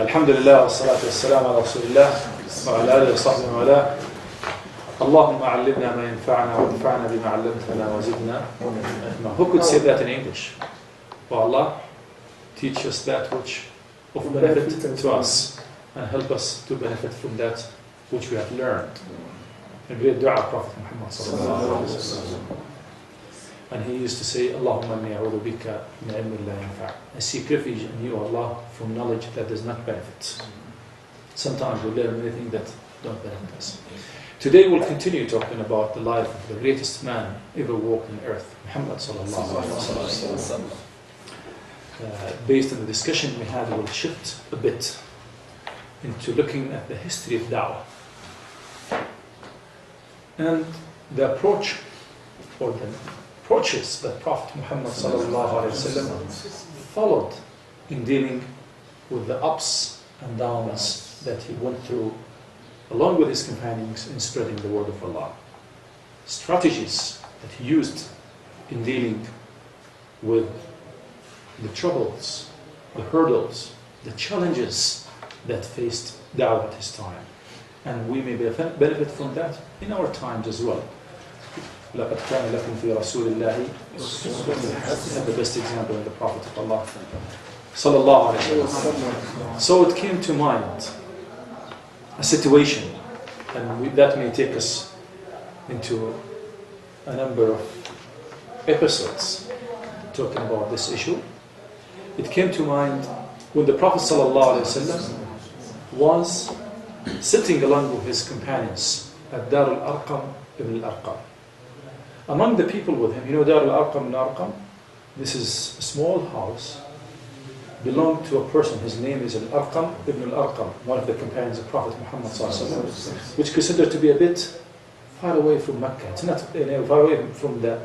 الحمد لله والصلاة والسلام على رسول الله وعلى آله وصحبه وعلاه. اللهم علمنا ما ينفعنا وانفعنا بما علمتنا وزدنا علما. Who could say that in English? Oh Allah, teach us that which of benefit to us and help us to benefit from that which we have learned. A great dua of Prophet Muhammad sallallahu alaihi wasallam. And he used to say, Allahumma inni a'udhu bika min ilmin la yanfa'. I seek refuge in you, Allah, from knowledge that does not benefit. Sometimes we learn anything that don't benefit us. Today we'll continue talking about the life of the greatest man ever walked on earth, Muhammad sallallahu alaihi wasallam. Based on the discussion we had, we'll shift a bit into looking at the history of da'wah and the approach or the approaches that Prophet Muhammad sallallahu alaihi wasallam followed in dealing with the ups and downs that he went through along with his companions in spreading the word of Allah. Strategies that he used in dealing with the troubles, the hurdles, the challenges that faced da'wah at his time. And we may benefit from that in our times as well. لَقَدْ كَانَ لَكُمْ فِي رَسُولِ اللَّهِ and the best example of the Prophet of Allah sallallahu alayhi wa sallam. So it came to mind a situation, and that may take us into a number of episodes talking about this issue. It came to mind when the Prophet sallallahu alayhi wa sallam was sitting along with his companions at Dar al-Arqam ibn al-Arqam. Among the people with him, you know Dar al-Arqam ibn al-Arqam? This is a small house, belonged to a person. His name is al-Arqam ibn al-Arqam, one of the companions of Prophet Muhammad sallallahu alaihi wasallam, which considered to be a bit far away from Mecca. It's not far away from the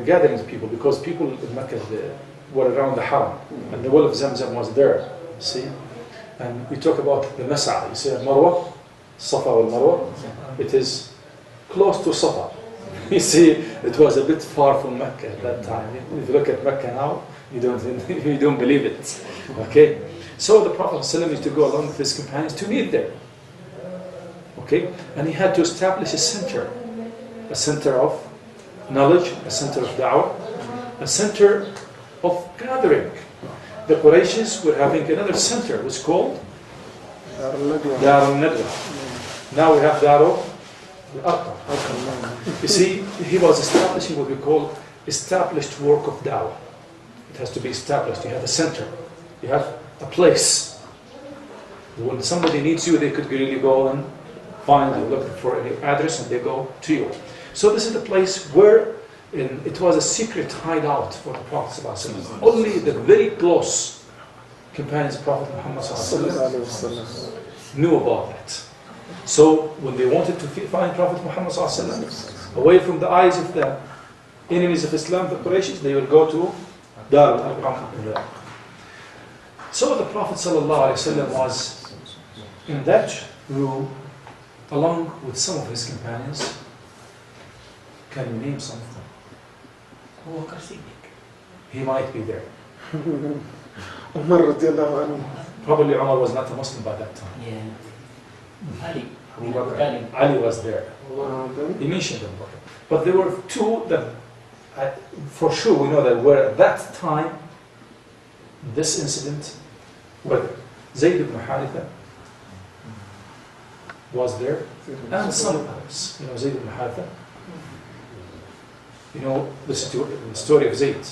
gatherings of people, because people in Mecca were around the Haram, and the well of Zamzam was there. See? And we talk about the Mas'a. You see Marwa, Safa wal Marwa. It is close to Safa. You see, it was a bit far from Mecca at that time. If you look at Mecca now, you don't believe it. Okay? So the Prophet ﷺ used to go along with his companions to meet there. Okay? And he had to establish a center of knowledge, a center of da'wah, a center of gathering. The Qurayshis were having another center, which is called Dar al-Nadwa. Now we have Dar al-Arqam. You see, he was establishing what we call established work of da'wah. It has to be established. You have a center. You have a place. When somebody needs you, they could really go and find you, look for any address, and they go to you. So this is the place where it was a secret hideout for the Prophet ﷺ. Only the very close companions of Prophet Muhammad ﷺ knew about that. So when they wanted to find Prophet Muhammad ﷺ away from the eyes of the enemies of Islam, the Qurayshis, they would go to Dar al-Arqam. So the Prophet ﷺ was in that room along with some of his companions. Can you name some of them? He might be there. Probably Umar was not a Muslim by that time. Yeah. Ali was there. He mentioned them. But there were two that for sure we know that were at that time, this incident, where Zayd ibn Haritha was there, and some others. You know, Zayd ibn Haritha. You know the story of Zayd.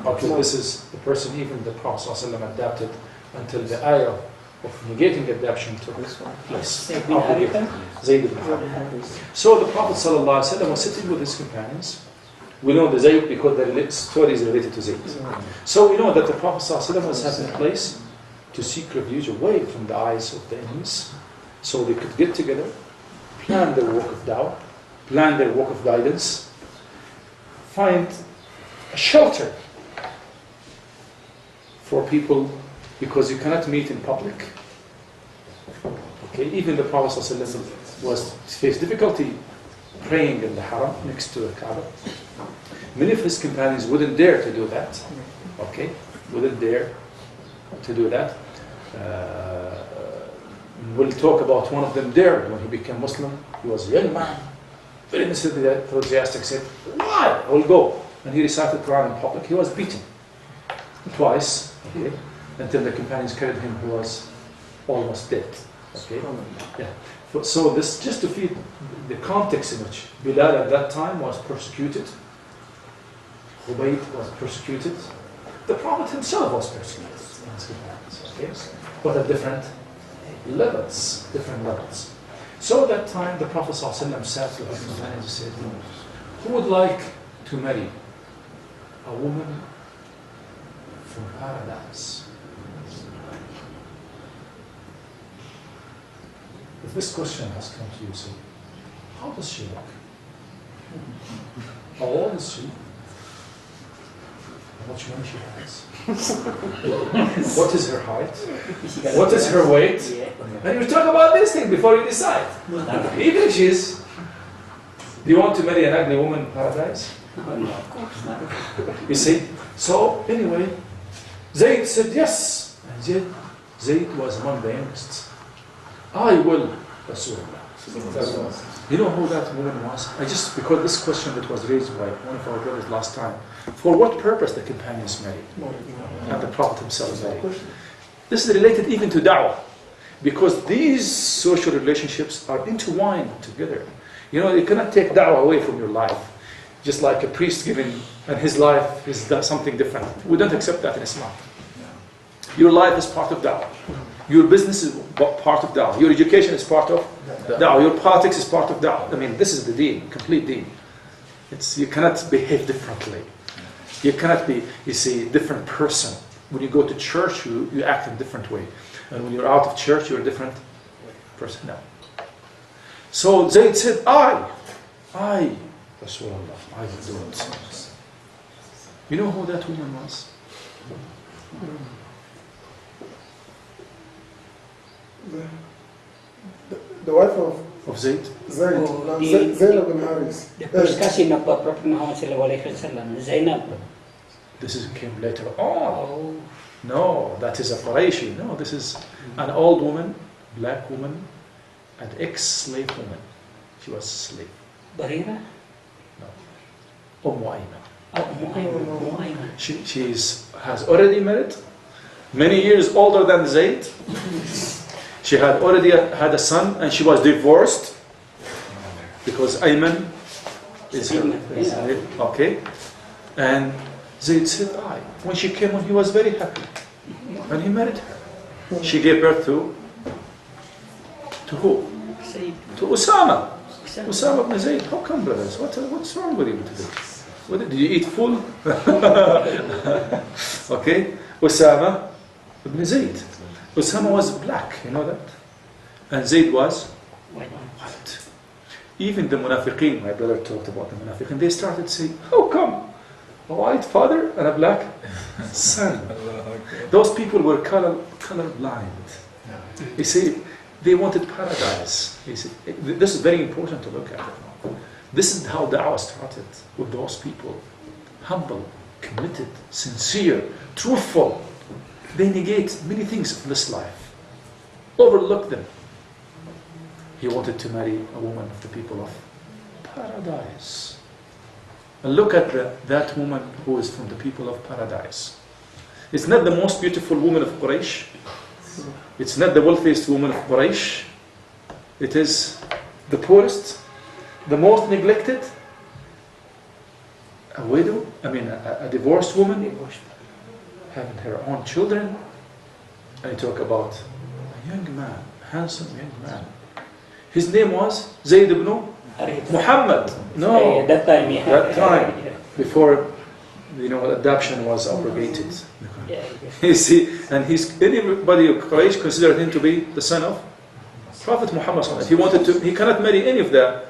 Okay, this is the person even the Prophet ﷺ adapted until the ayah of negating adoption took place. Zayd ibn Haritha. So the Prophet ﷺ was sitting with his companions. We know the Zayd because the story is related to Zayd. So we know that the Prophet ﷺ was having a place to seek refuge away from the eyes of the enemies, so they could get together, plan their work of da'wah, plan their work of guidance, find a shelter for people, because you cannot meet in public. Okay, even the Prophet ﷺ was faced difficulty praying in the Haram next to the Kaaba. Many of his companions wouldn't dare to do that. Okay, wouldn't dare to do that. We'll talk about one of them there. When he became Muslim, he was a young man, very enthusiastic, said, why? I will go. And he recited Quran in public. He was beaten twice, okay, until the companions carried him. He was almost dead. Okay, yeah. So this just to feed the context in which Bilal at that time was persecuted, Khubayb was persecuted, the Prophet himself was persecuted. Okay, but at different levels, So at that time, the Prophet ﷺ sat with his companions and said, who would like to marry a woman from paradise? If this question has come to you, say, how does she look? How old is she? How much money she has? What is her height? What is her weight? And you talk about this thing before you decide. Even if she's, do you want to marry an ugly woman in paradise? No, of course not. You see? So anyway, Zayd said yes. And Zayd was among the youngest. I will, Rasulullah. You know who that woman was? Because this question that was raised by one of our brothers last time, for what purpose the companions married? And the Prophet himself married. This is related even to da'wah, because these social relationships are intertwined together. You know, you cannot take da'wah away from your life. Just like a priest giving, and his life is something different. We don't accept that in Islam. Your life is part of da'wah. Your business is part of da'wah. Your education is part of da'wah. Your politics is part of da'wah. I mean, this is the deen, complete deen. You cannot behave differently. You cannot be, you see, a different person. When you go to church, you act in a different way. And when you're out of church, you're a different person. No. So Zayd said, I, Rasulullah, I will do it. You know who that woman was? The wife of Zayd? Zainab bin Haris. The first cousin of Prophet Muhammad sallallahu alaihi wasallam, Zainab. This came later on. Oh. No, that is a Qurayshi. No, this is an old woman, black woman, an ex-slave woman. She was a slave. Barira? No. Ayman. Oh, Ayman. She has already married, many years older than Zayd. She had already had a son, and she was divorced because Ayman is her. Okay, and Zayd said, when she came on, he was very happy, and he married her. She gave birth to who? To Usama. Usama ibn Zayd. How come, brothers? What's wrong with you today? Did you eat full? Okay, Usama ibn Zayd. Usama was black, you know that? And Zayd was white. Even the munafiqeen, my brother talked about the munafiqeen, they started saying, how come? A white father and a black son. Those people were color blind. You see, they wanted paradise. You see, this is very important to look at it. This is how da'wah started with those people. Humble, committed, sincere, truthful. They negate many things of this life. Overlook them. He wanted to marry a woman of the people of paradise. And look at that woman who is from the people of paradise. It's not the most beautiful woman of Quraysh. It's not the wealthiest woman of Quraysh. It is the poorest, the most neglected, a widow, a divorced woman, having her own children. And you talk about a young man, handsome young man. His name was Zayd ibn Muhammad. No, that time, before adoption was abrogated. You see, and anybody of Quraysh considered him to be the son of Prophet Muhammad. He cannot marry any of the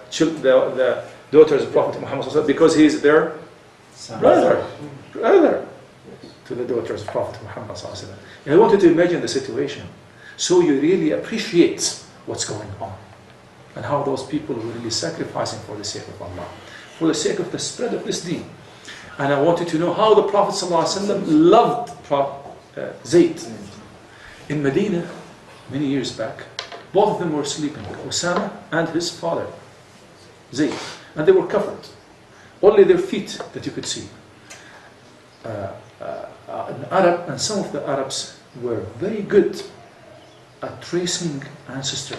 daughters of Prophet Muhammad because he is their brother to the daughters of Prophet Muhammad. And I wanted to imagine the situation, so you really appreciate what's going on and how those people were really sacrificing for the sake of Allah, for the sake of the spread of this deen. And I wanted to know how the Prophet ﷺ loved Zayd. In Medina, many years back, both of them were sleeping, Osama and his father, Zayd, and they were covered. Only their feet that you could see. An Arab, and some of the Arabs were very good at tracing ancestry.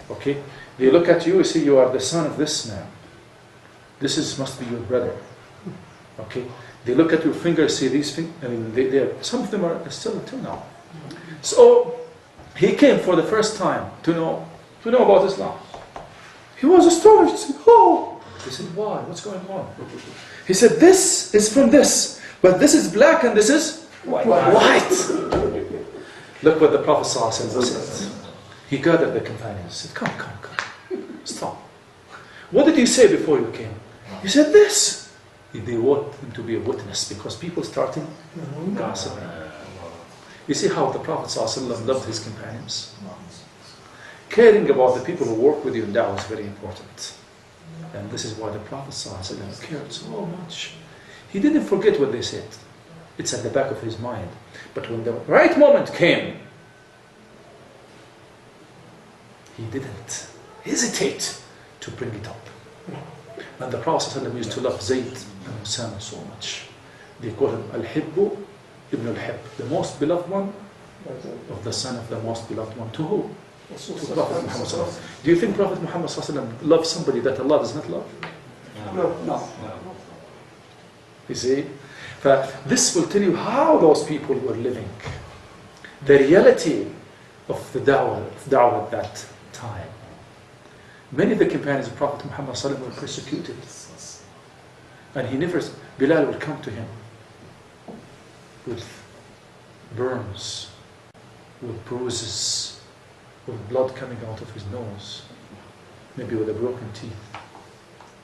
Okay? They look at you, say you are the son of this man. Must be your brother. Okay? They look at your fingers, say these fingers. I mean, some of them are still until now. So he came for the first time to know about Islam. He was astonished. He said, "Oh!" He said, "Why? What's going on?" He said, "This is from this, but this is black and this is white." Look what the Prophet ﷺ said. He gathered the companions. He said, "Come, stop. What did you say before you came?" He said, "This." They want him to be a witness because people started gossiping. You see how the Prophet ﷺ loved his companions? Caring about the people who work with you in da'wah is very important. And this is why the Prophet ﷺ cared so much. He didn't forget what they said. It's at the back of his mind. But when the right moment came, he didn't hesitate to bring it up. And the Prophet ﷺ used to love Zayd and Osama so much. They call him Al-Hibbu Ibn Al-Hib, the most beloved one of the son of the most beloved one. To who? To Prophet Muhammad ﷺ. Do you think Prophet Muhammad ﷺ loves somebody that Allah does not love? No. You see? This will tell you how those people were living. The reality of the da'wah at that time. Many of the companions of Prophet Muhammad ﷺ were persecuted. And Bilal would come to him with burns, with bruises, with blood coming out of his nose, maybe with a broken teeth,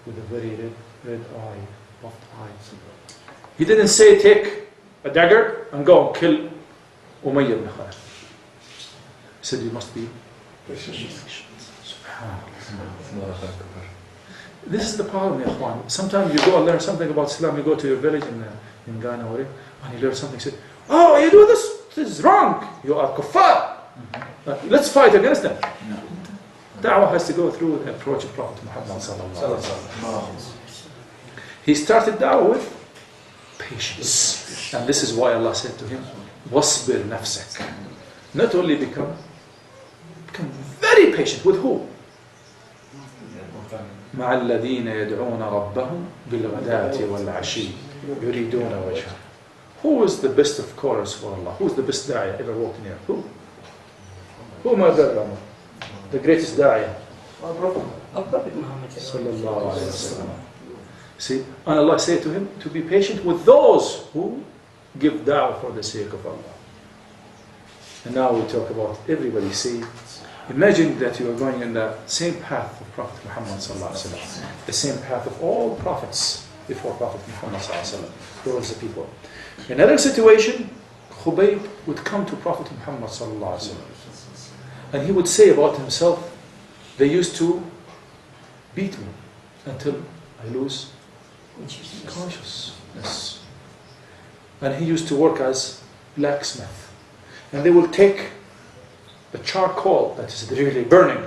with a very red eye, puffed eyes. He didn't say, "Take a dagger and go and kill Umayyah ibn Khalaf." He said, "You must be patient." This is the problem, ya Ikhwan. Sometimes you go and learn something about Islam, you go to your village in Ghana, and you learn something, you say, "Oh, you do this? This is wrong. You are kuffar. Let's fight against them." Da'wah has to go through the approach of Prophet Muhammad sallallahu alaihi wasallam. He started da'wah with patience. And this is why Allah said to him, "Wasbir nafsak." Not only become very patient. With who? مع الذين يدعون ربهم بالغداة والعشي يريدون وجهه. Who is the best of callers for Allah? Who is the best da'iyah ever walked in here? Who? Who ma Rama? The greatest da'iyah? Our Prophet Muhammad sallallahu alayhi wa sallam. See, and Allah said to him to be patient with those who give da'wah for the sake of Allah. And now we talk about everybody. See, imagine that you are going in the same path of Prophet Muhammad sallallahu alaihi wasallam, the same path of all prophets before Prophet Muhammad sallallahu alaihi wasallam towards the people. In another situation, Khubayb would come to Prophet Muhammad sallallahu alaihi wasallam, and he would say about himself, "They used to beat me until I lose consciousness." And he used to work as blacksmith, and they will take the charcoal that is really burning.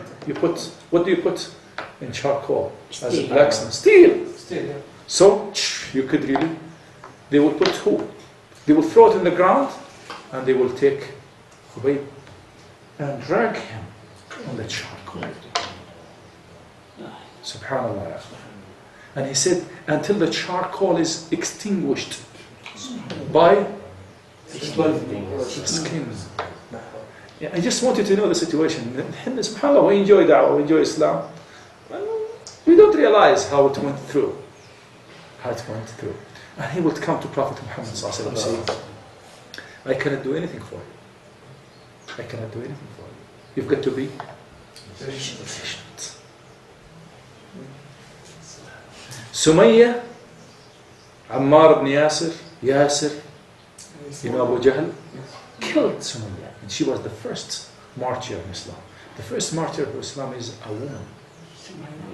What do you put in charcoal as a blacksmith? Steel. Yeah. So you could they will put who? They will throw it in the ground, and they will take Khubayb and drag him on the charcoal. Subhanallah. And he said, until the charcoal is extinguished by skin. Yeah, I just wanted to know the situation. SubhanAllah, we enjoy da'wah, we enjoy Islam. We don't realize how it went through. And he would come to Prophet Muhammad sallallahu alaihi wasallam and say, "I cannot do anything for you. You've got to be patient." Sumayya, Ammar ibn Yasir, Abu Jahl, killed Sumayya. And she was the first martyr in Islam. The first martyr of Islam is a woman,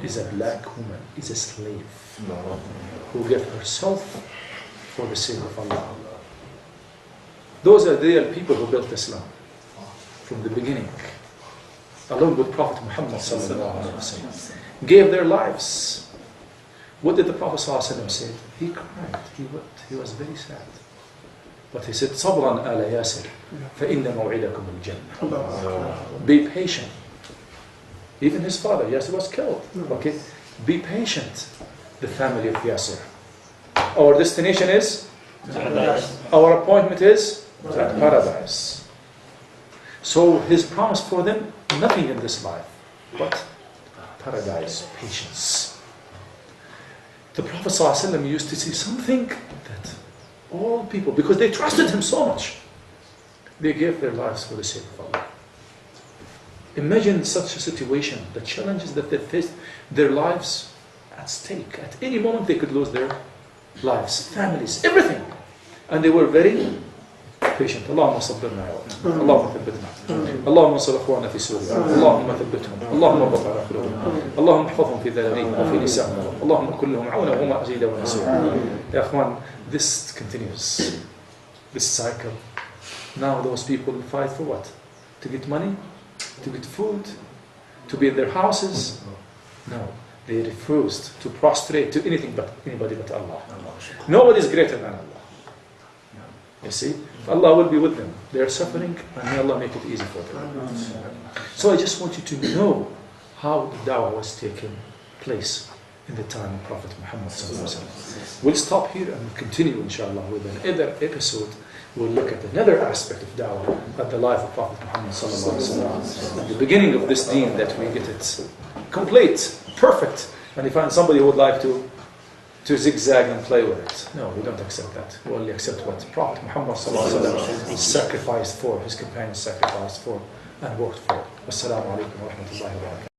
is a black woman, is a slave who gave herself for the sake of Allah. Those are the real people who built Islam from the beginning, along with Prophet Muhammad sallallahu alaihi wasallam, gave their lives. What did the Prophet sallallahu alaihi wasallam say? He cried, he wept, he was very sad. But he said, "Sabran ala Yasir, fa inna maw'idakum al-jannah." Be patient. Even his father, Yasir, was killed. Okay, be patient. The family of Yasir. Our destination is paradise. Our appointment is paradise. So his promise for them, nothing in this life, but paradise, patience. The Prophet ﷺ used to see something that all people, because they trusted him so much, they gave their lives for the sake of Allah. Imagine such a situation, the challenges that they faced, their lives at stake. At any moment they could lose their lives, families, everything. And they were very patient. اللهم صبرنا يا رب. اللهم ثبتنا. اللهم انصر اخواننا في سوريا. اللهم ثبتهم. اللهم اربط على قلوبهم. اللهم احفظهم في ذلهم وفي نسائهم. اللهم كن لهم عونا وهم أزيدا ونصيرا. يا اخوان, this continues. This cycle. Now those people fight for what? To get money? To get food? To be in their houses? No. They refused to prostrate to anybody but Allah. Nobody is greater than Allah. You see? Allah will be with them. They are suffering, and may Allah make it easy for them. So I just want you to know how the dawah was taking place in the time of Prophet Muhammad sallallahu alaihi wasallam. We'll stop here and we'll continue, inshallah, with another episode. We'll look at another aspect of dawah, at the life of Prophet Muhammad sallallahu alaihi wasallam. At the beginning of this deen, that we get it complete, perfect. And if somebody would like to zigzag and play with it, no, we don't accept that. We only accept what Prophet Muhammad sallallahu alaihi wasallam sacrificed for, his companions sacrificed for, and worked for. Wassalamu alaikum wa rahmatullahi wa barakatuh.